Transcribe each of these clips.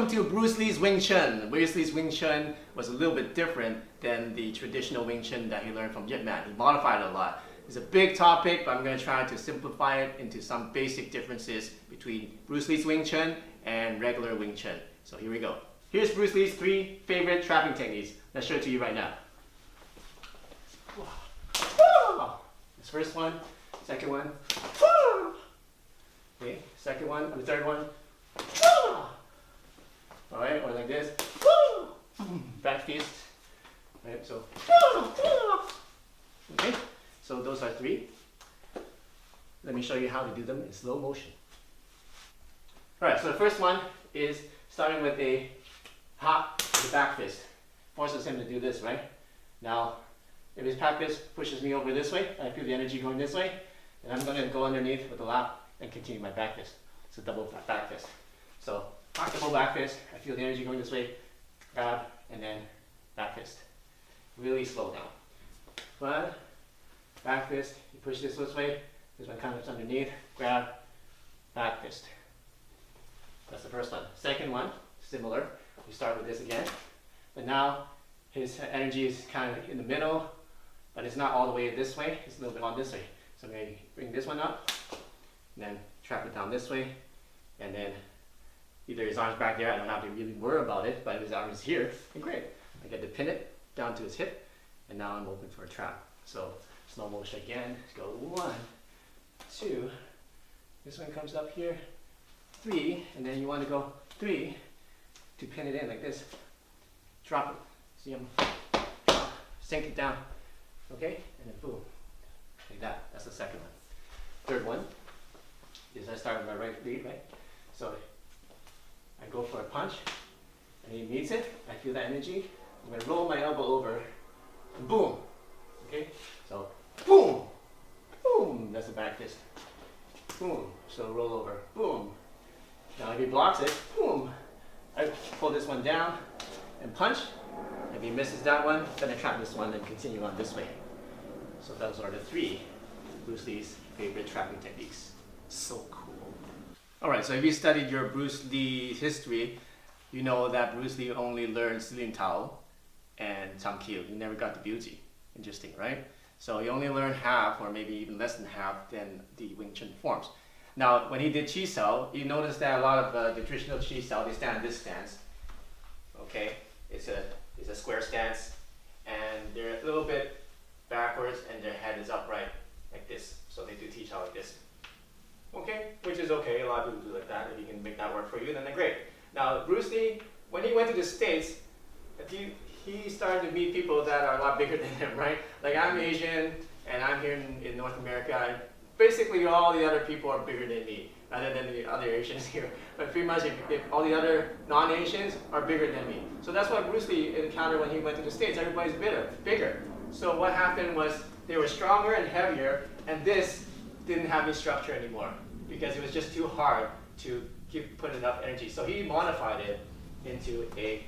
Welcome to Bruslee's Wing Chun. Bruslee's Wing Chun was a little bit different than the traditional Wing Chun that he learned from Yip Man. He modified it a lot. It's a big topic, but I'm going to try to simplify it into some basic differences between Bruslee's Wing Chun and regular Wing Chun. So here we go. Here's Bruslee's 3 favorite trapping techniques. Let's show it to you right now. This first one, second one, okay, second one, and the third one. Alright, or like this. Back fist. Right, so. Okay, so those are 3. Let me show you how to do them in slow motion. Alright, so the first one is starting with a hop with the back fist. Forces him to do this, right? Now, if his back fist pushes me over this way, I feel the energy going this way, and I'm going to go underneath with the lap and continue my back fist. It's a double back fist. So, double back fist, I feel the energy going this way, grab, and then back fist. Really slow down. 1, back fist, you push this way, this one comes underneath, grab, back fist. That's the first one. Second one, similar. We start with this again, but now his energy is kind of in the middle, but it's not all the way this way, it's a little bit on this way. So I'm going to bring this one up, and then trap it down this way, and then either his arm's back there, I don't have to really worry about it, but if his arm is here, then great. I get to pin it down to his hip, and now I'm open for a trap. So slow motion again, go 1, 2, this one comes up here, 3, and then you want to go 3 to pin it in like this. Drop it, see him, drop, sink it down, okay, and then boom, like that. That's the second one. Third one is I start with my right lead, right? So I go for a punch, and he meets it, I feel that energy, I'm going to roll my elbow over, and boom, okay? So, boom, boom, that's the back fist, boom, so roll over, boom. Now if he blocks it, boom, I pull this one down and punch. If he misses that one, then I trap this one and continue on this way. So those are the 3 Bruce Lee's favorite trapping techniques. So cool. Alright, so if you studied your Bruce Lee history, you know that Bruce Lee only learned Silin Tao and Samkil. He never got the beauty. Interesting, right? So he only learned half, or maybe even less than half, than the Wing Chun forms. Now, when he did Chi Sao, you notice that a lot of the traditional Chi Sao, they stand in this stance. Okay, it's a square stance, and they're a little bit backwards, and their head is upright like this. So they do Chi Sao like this. Okay, which is okay. A lot of people do like that. If you can make that work for you, then they're great. Now, Bruce Lee, when he went to the States, he started to meet people that are a lot bigger than him, right? Like I'm Asian, and I'm here in North America, and basically all the other people are bigger than me, other than the other Asians here. But pretty much if all the other non-Asians are bigger than me. So that's what Bruce Lee encountered when he went to the States. Everybody's bigger. So what happened was they were stronger and heavier, and this didn't have any structure anymore because it was just too hard to put enough energy. So he modified it into a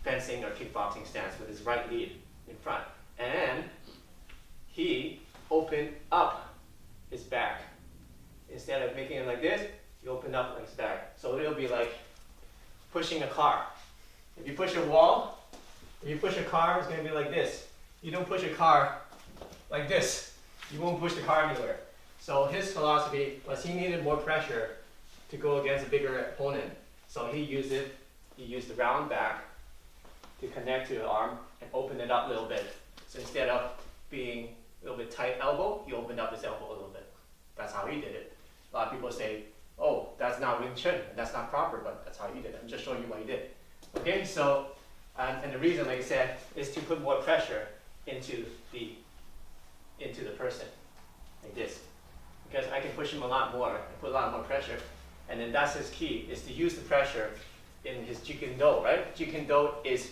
fencing or kickboxing stance with his right lead in front. And he opened up his back. Instead of making it like this, he opened up like his back. So it'll be like pushing a car. If you push a wall, if you push a car, it's going to be like this. You don't push a car like this. You won't push the car anywhere. So his philosophy was he needed more pressure to go against a bigger opponent. So he used the round back to connect to the arm and open it up a little bit. So instead of being a little bit tight elbow, he opened up his elbow a little bit. That's how he did it. A lot of people say, oh, that's not Wing Chun, that's not proper, but that's how he did it. I'm just showing you what he did. Okay, so, and the reason, like I said, is to put more pressure into the person, like this. Because I can push him a lot more, and put a lot more pressure. And then that's his key, is to use the pressure in his Jiu-Jitsu, right? Jiu-Jitsu is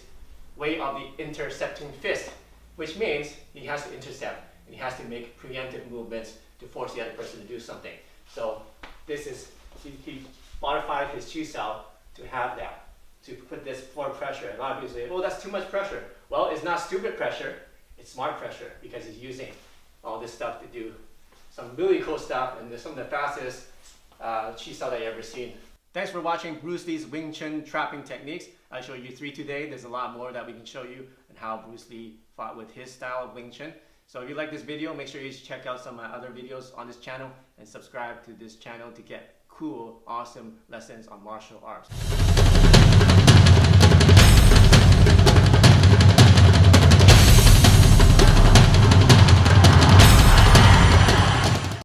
way of the intercepting fist, which means he has to intercept, and he has to make preemptive movements to force the other person to do something. So this is, he modified his Chi Sao to have that, to put this forward pressure. And a lot of people say, oh, that's too much pressure. Well, it's not stupid pressure, it's smart pressure, because he's using all this stuff to do some really cool stuff, and some of the fastest Chi Sao that you've ever seen. Thanks for watching Bruslee's Wing Chun trapping techniques. I showed you 3 today. There's a lot more that we can show you and how Bruce Lee fought with his style of Wing Chun. So if you like this video, make sure you check out some of my other videos on this channel and subscribe to this channel to get cool, awesome lessons on martial arts.